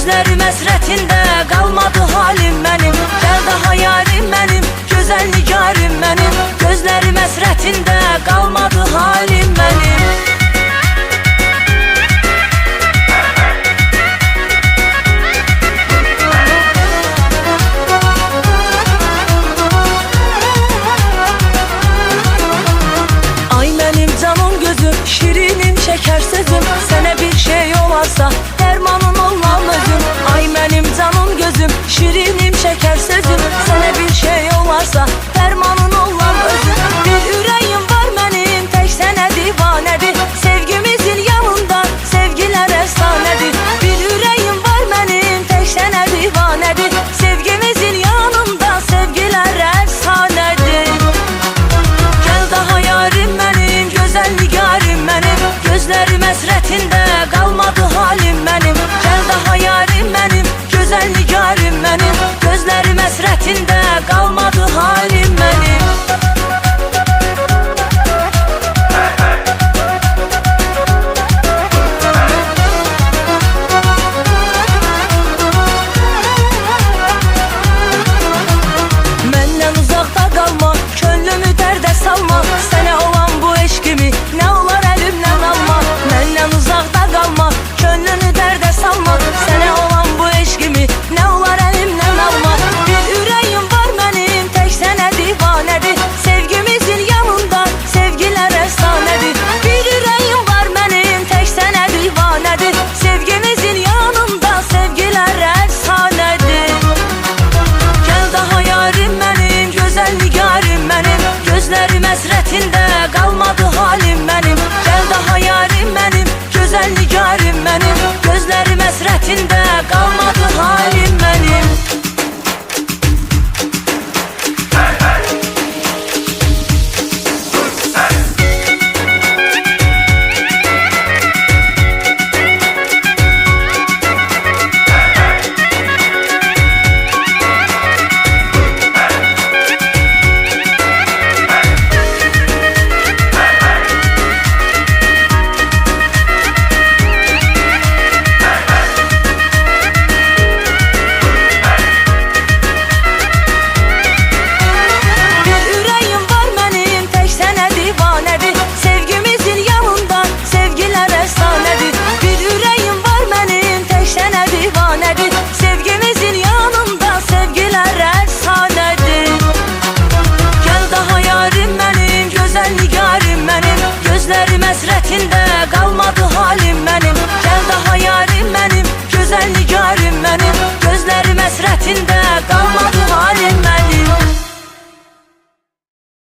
gözlerim esretinde kalmadı halim benim. Gel daha yarim benim, güzel nigarim benim. Gözlerim esretinde kalmadı halim benim. Şirinim şeker sözüm, sana bir şey olarsa dermanın olmam özüm. Ay benim canım gözüm, şirinim şeker sözüm, sana bir şey olarsa dermanın olmam özüm. Bir yüreğim var benim, tek sene divanedir. Sevgimizin yanında sevgiler efsanedir. Bir yüreğim var benim, tek sene divanedir. Sevgimizin yanında sevgiler efsanedir. Gel daha yarim benim, güzel nigarim benim. Gözlerim esretinde kalmadı halim benim. Gel daha yarim benim, güzel nigarim benim. Gözlerim esretinde kalmadı halim benim. Menden uzakta kalma, könlümü derde salma. Sana olan bu eşkimi ne olar elimden alma. Menden uzakta kalma, könlünü derde salma. Sana olan bu eşkimi ne olar elimden alma. Bir yüreğim var benim, tek sana divanedir. Sevgimizin yanında sevgiler efsanedir. Bir yüreğim var benim, tek sana divanedir. Sevgimizin yanında sevgiler efsanedir. Gel daha yarim benim, güzel nigarim benim. Gözlerim esretinde kalmadı halim benim. Gel daha yarim benim, güzel nigarim benim. Gözlerim esretinde kalmadı halim benim. Sevgimizin yanında sevgiler efsanedir. Gel daha yarim benim, güzel nigarim benim. Gözlerim esretinde kalmadı halim benim. Gel daha yarim benim, güzel nigarim benim. Gözlerim esretinde kalmadı halim benim.